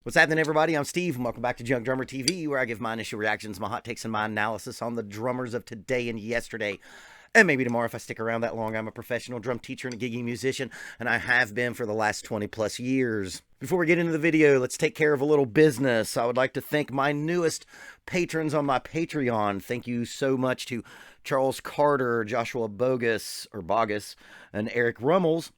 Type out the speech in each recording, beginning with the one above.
What's happening, everybody? I'm Steve, and welcome back to Junkdrummer TV, where I give my initial reactions, my hot takes, and my analysis on the drummers of today and yesterday. And maybe tomorrow if I stick around that long. I'm a professional drum teacher and a gigging musician, and I have been for the last 20 plus years. Before we get into the video, let's take care of a little business. I would like to thank my newest patrons on my Patreon. Thank you so much to Charles Carter, Joshua Bogus, and Eric Rummels.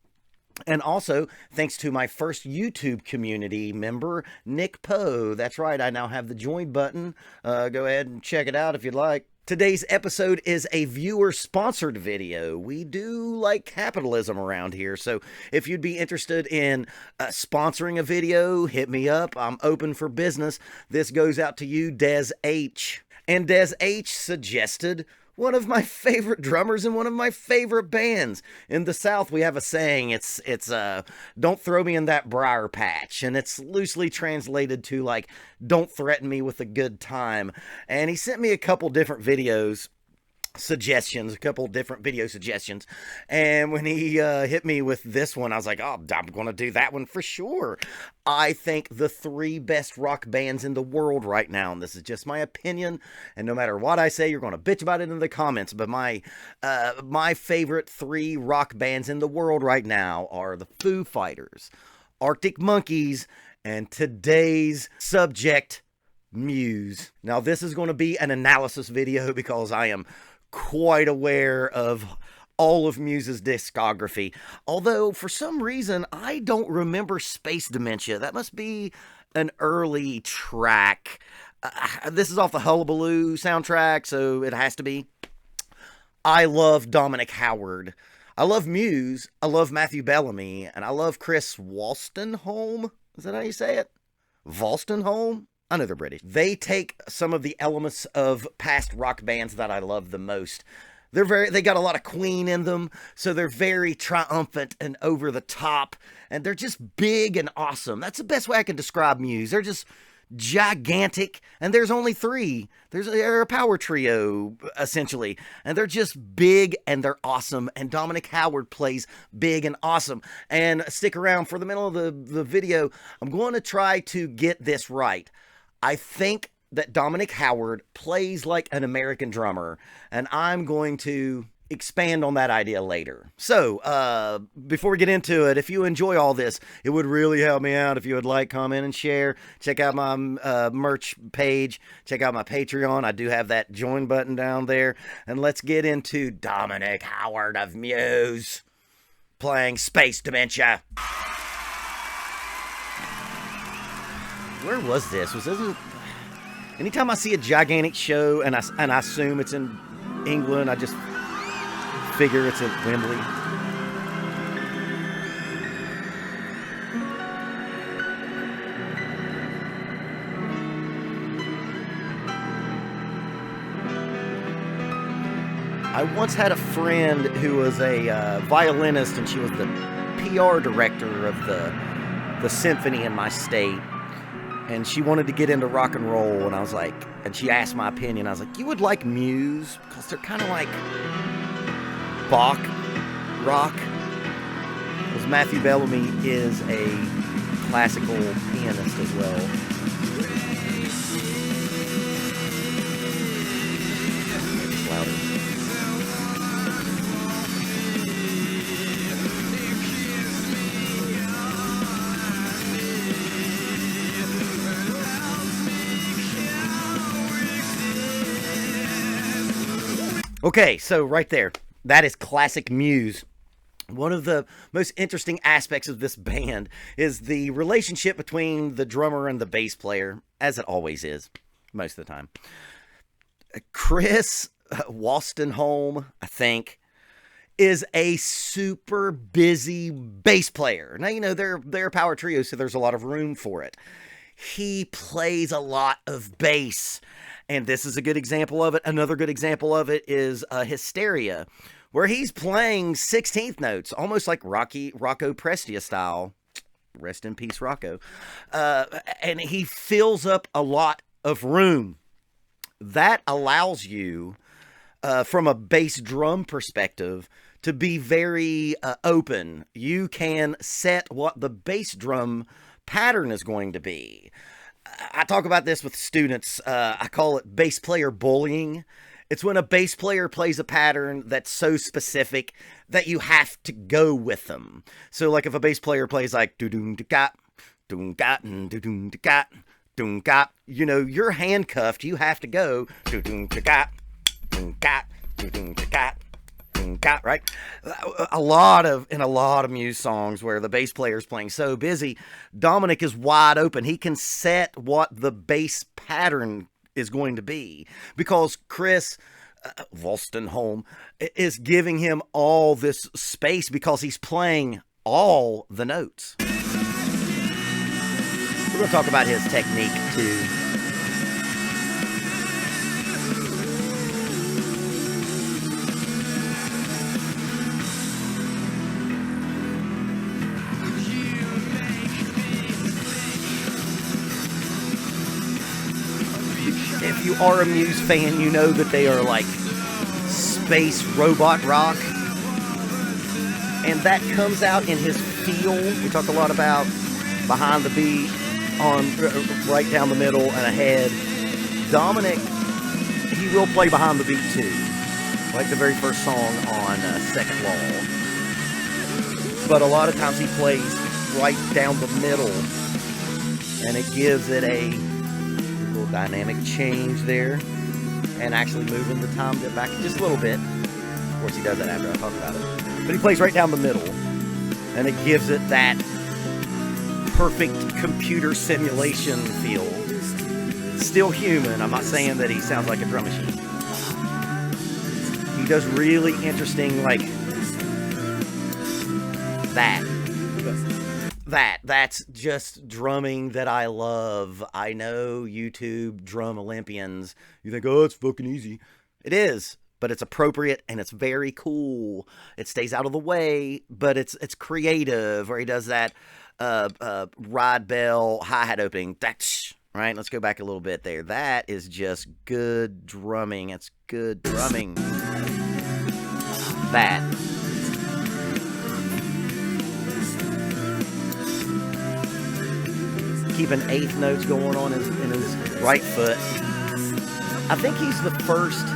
And also, thanks to my first YouTube community member, Nick Poe. That's right, I now have the join button. Go ahead and check it out if you'd like. Today's episode is a viewer-sponsored video. We do like capitalism around here, so if you'd be interested in sponsoring a video, hit me up. I'm open for business. This goes out to you, Des H. And Des H suggested one of my favorite drummers in one of my favorite bands. In the South, we have a saying, it's don't throw me in that briar patch. And it's loosely translated to, like, don't threaten me with a good time. And he sent me a couple different different video suggestions. And when he hit me with this one, I was like, oh, I'm going to do that one for sure. I think the three best rock bands in the world right now, and this is just my opinion, and no matter what I say, you're going to bitch about it in the comments, but my favorite three rock bands in the world right now are the Foo Fighters, Arctic Monkeys, and today's subject, Muse. Now, this is going to be an analysis video because I am quite aware of all of Muse's discography, although for some reason I don't remember Space Dementia. That must be an early track. This is off the Hullabaloo soundtrack, so it has to be. I love Dominic Howard. I love Muse. I love Matthew Bellamy, and I love Chris Wolstenholme. Is that how you say it? Wolstenholme? I know they're British. They take some of the elements of past rock bands that I love the most. They got a lot of Queen in them, so they're very triumphant and over the top, and they're just big and awesome. That's the best way I can describe Muse. They're just gigantic, and there's only three. They're a power trio, essentially, and they're just big and they're awesome, and Dominic Howard plays big and awesome. And stick around for the middle of the video. I'm going to try to get this right. I think that Dominic Howard plays like an American drummer, and I'm going to expand on that idea later. So, before we get into it, if you enjoy all this, it would really help me out if you would like, comment, and share. Check out my merch page. Check out my Patreon. I do have that join button down there. And let's get into Dominic Howard of Muse playing Space Dementia. Where was this? Anytime I see a gigantic show and I assume it's in England, I just figure it's at Wembley. I once had a friend who was a violinist, and she was the PR director of the symphony in my state. And she wanted to get into rock and roll, and I was like, and she asked my opinion. I was like, you would like Muse, because they're kind of like Bach rock. Because Matthew Bellamy is a classical pianist as well. It's louder. Okay, so right there, that is classic Muse. One of the most interesting aspects of this band is the relationship between the drummer and the bass player, as it always is, most of the time. Chris Wolstenholme, I think, is a super busy bass player. Now, you know, they're a power trio, so there's a lot of room for it. He plays a lot of bass, and this is a good example of it. Another good example of it is Hysteria, where he's playing 16th notes, almost like Rocco Prestia style. Rest in peace, Rocco. And he fills up a lot of room. That allows you, from a bass drum perspective, to be very open. You can set what the bass drum pattern is going to be. I talk about this with students. I call it bass player bullying. It's when a bass player plays a pattern that's so specific that you have to go with them. So, like if a bass player plays like do-doom-da-gat, doom-gat, do-doom-da-gat, doom-gat, you know, you're handcuffed. You have to go do-doom-da-gat, doom-gat, do-doom-da-gat, doom-gat, right? In a lot of Muse songs where the bass player is playing so busy, Dominic is wide open. He can set what the bass pattern is going to be because Chris Wolstenholme is giving him all this space because he's playing all the notes. We're going to talk about his technique too. If you are a Muse fan, you know that they are like space robot rock. And that comes out in his feel. We talk a lot about behind the beat, on right down the middle and ahead. Dominic, he will play behind the beat too. Like the very first song on Second Law. But a lot of times he plays right down the middle. And it gives it a dynamic change there, and actually moving the time bit back just a little bit. Of course, he does that after I talk about it. But he plays right down the middle, and it gives it that perfect computer simulation feel. Still human. I'm not saying that he sounds like a drum machine. He does really interesting, like that's just drumming that I love. I know YouTube drum Olympians, you think, oh, it's fucking easy. It is, but it's appropriate and it's very cool. It stays out of the way, but it's creative. Or he does that ride bell hi-hat opening. That's right. Let's go back a little bit there. That is just good drumming. It's good drumming. That. Keeping eighth notes going on in his right foot. I think he's the first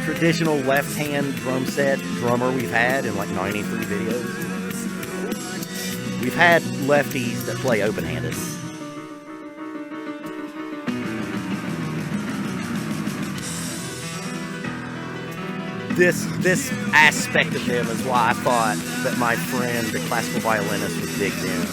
traditional left-hand drum set drummer we've had in like 93 videos. We've had lefties that play open-handed. This aspect of them is why I thought that my friend, the classical violinist, would dig them.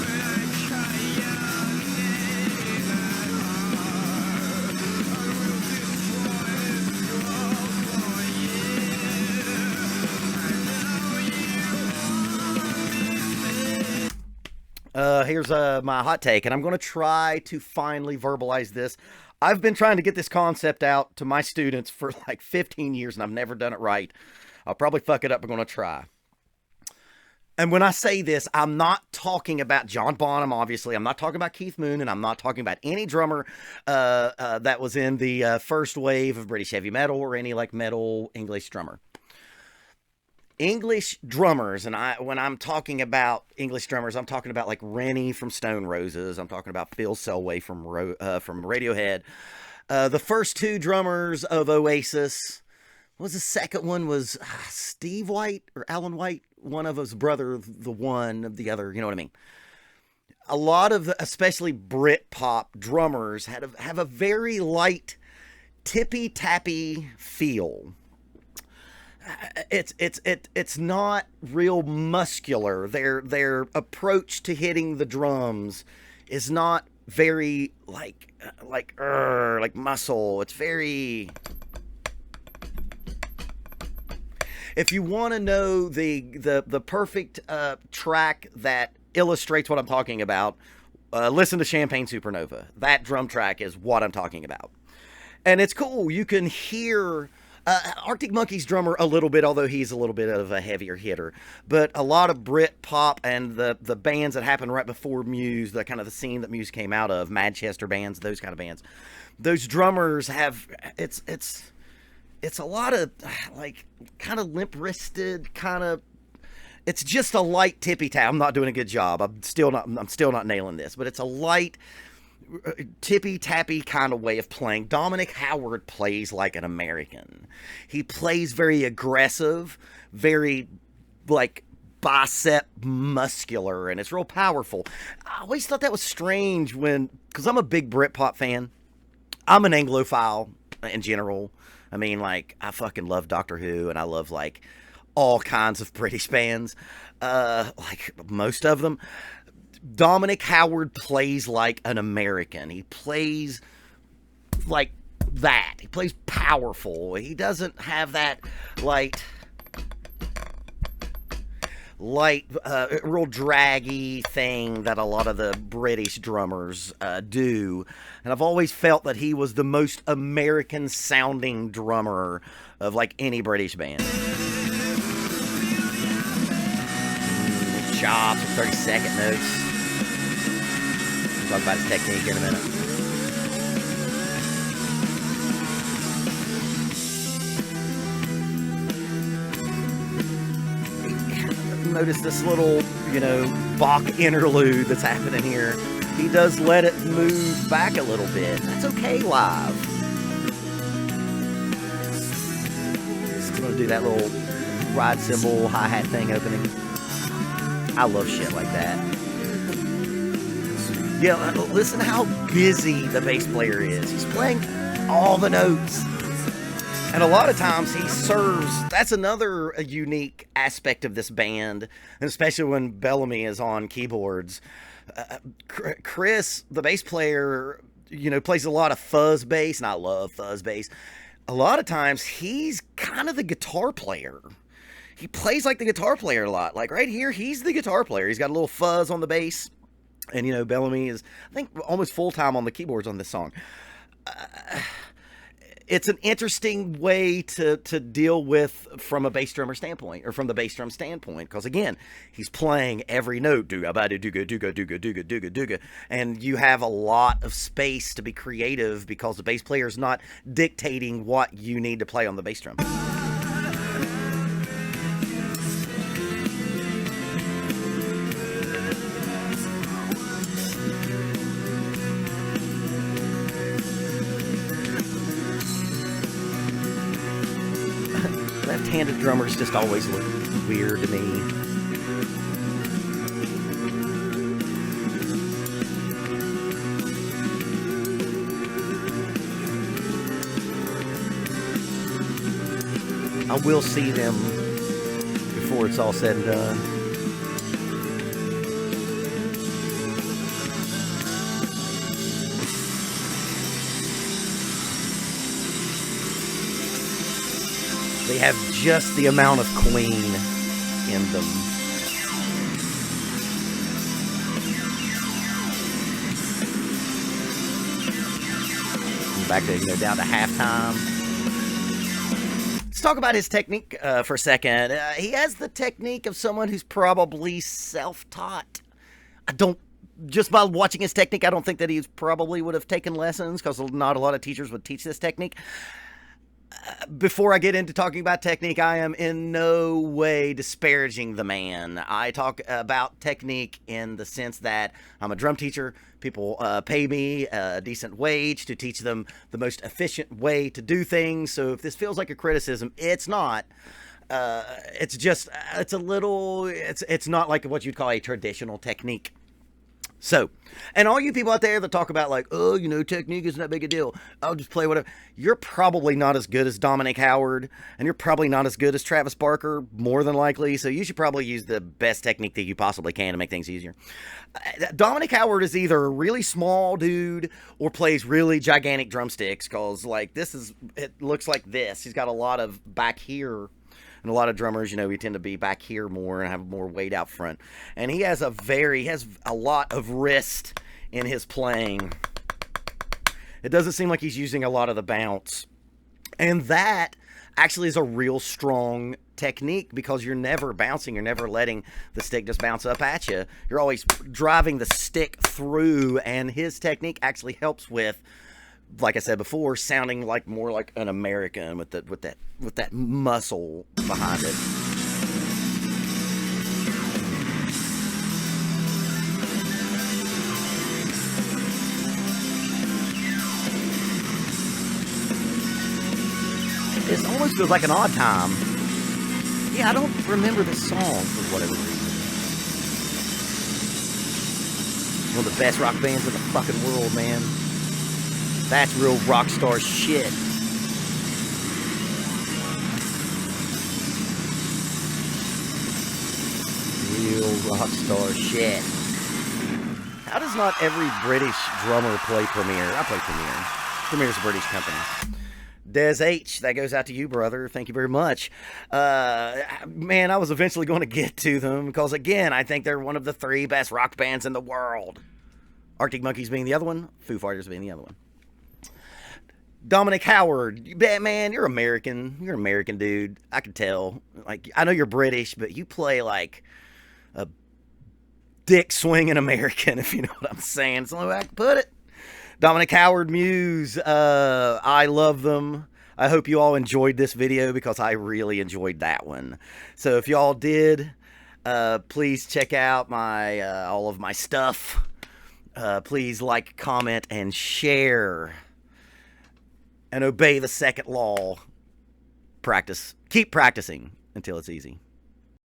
Here's my hot take, and I'm going to try to finally verbalize this. I've been trying to get this concept out to my students for like 15 years, and I've never done it right. I'll probably fuck it up. I'm going to try. And when I say this, I'm not talking about John Bonham, obviously. I'm not talking about Keith Moon, and I'm not talking about any drummer that was in the first wave of British heavy metal or any like metal English drummer. English drummers, and when I'm talking about English drummers, I'm talking about like Rennie from Stone Roses. I'm talking about Phil Selway from Radiohead. The first two drummers of Oasis. What was the second one? Was Steve White or Alan White? One of his brother, the one of the other. You know what I mean? A lot of, especially Britpop drummers, have a very light, tippy-tappy feel. It's not real muscular. Their approach to hitting the drums is not very like muscle. It's very. If you want to know the perfect track that illustrates what I'm talking about, listen to Champagne Supernova. That drum track is what I'm talking about, and it's cool. You can hear. Arctic Monkeys drummer a little bit, although he's a little bit of a heavier hitter. But a lot of Brit pop and the bands that happened right before Muse, the kind of the scene that Muse came out of, Manchester bands, those kind of bands. Those drummers have it's a lot of like kind of limp-wristed, kind of It's just a light tippy tap. I'm not doing a good job. I'm still not nailing this, but it's a light tippy tappy kind of way of playing. Dominic Howard plays like an American. He plays very aggressive, very like bicep muscular, and it's real powerful. I always thought that was strange because I'm a big Britpop fan. I'm an Anglophile in general. I mean, like, I fucking love Doctor Who, and I love like all kinds of British bands, like most of them. Dominic Howard plays like an American. He plays like that. He plays powerful. He doesn't have that light, real draggy thing that a lot of the British drummers do. And I've always felt that he was the most American sounding drummer of like any British band. Chops, 30-second notes. We'll talk about his technique in a minute. Notice this little, Bach interlude that's happening here. He does let it move back a little bit. That's okay live. Just gonna do that little ride cymbal, hi-hat thing opening. I love shit like that. Yeah, listen how busy the bass player is. He's playing all the notes. And a lot of times he serves. That's another unique aspect of this band, and especially when Bellamy is on keyboards. Chris, the bass player, plays a lot of fuzz bass, and I love fuzz bass. A lot of times he's kind of the guitar player. He plays like the guitar player a lot. Like right here, he's the guitar player. He's got a little fuzz on the bass. And, Bellamy is, I think, almost full-time on the keyboards on this song. It's an interesting way to deal with from a bass drummer standpoint, or from the bass drum standpoint, because, again, he's playing every note, dooga-ba-doo-dooga-dooga-dooga-dooga-dooga, and you have a lot of space to be creative because the bass player is not dictating what you need to play on the bass drum. Left-handed drummers just always look weird to me. I will see them before it's all said and done. They have just the amount of Queen in them. Back to, down to halftime. Let's talk about his technique for a second. He has the technique of someone who's probably self-taught. Just by watching his technique, I don't think that he probably would have taken lessons, because not a lot of teachers would teach this technique. Before I get into talking about technique, I am in no way disparaging the man. I talk about technique in the sense that I'm a drum teacher. People pay me a decent wage to teach them the most efficient way to do things. So if this feels like a criticism, it's not. It's not like what you'd call a traditional technique. So, and all you people out there that talk about like, technique isn't that big a deal, I'll just play whatever. You're probably not as good as Dominic Howard, and you're probably not as good as Travis Barker, more than likely, so you should probably use the best technique that you possibly can to make things easier. Dominic Howard is either a really small dude or plays really gigantic drumsticks, because like it looks like this. He's got a lot of back here. And a lot of drummers, we tend to be back here more and have more weight out front. And he has a lot of wrist in his playing. It doesn't seem like he's using a lot of the bounce. And that actually is a real strong technique, because you're never bouncing. You're never letting the stick just bounce up at you. You're always driving the stick through, and his technique actually helps with, like I said before, sounding like more like an American with that muscle behind it. It almost feels like an odd time. Yeah, I don't remember this song for whatever reason. One of the best rock bands in the fucking world, man. That's real rock star shit. Real rock star shit. How does not every British drummer play Premier? I play Premier. Premier's a British company. Des H, that goes out to you, brother. Thank you very much. Man, I was eventually going to get to them because, again, I think they're one of the 3 best rock bands in the world. Arctic Monkeys being the other one, Foo Fighters being the other one. Dominic Howard, man, you're American. You're an American dude. I can tell. Like, I know you're British, but you play like a dick swinging American, if you know what I'm saying. It's the only way I can put it. Dominic Howard Muse, I love them. I hope you all enjoyed this video because I really enjoyed that one. So if y'all did, please check out my all of my stuff. Please like, comment, and share. And obey the second law. Practice. Keep practicing until it's easy.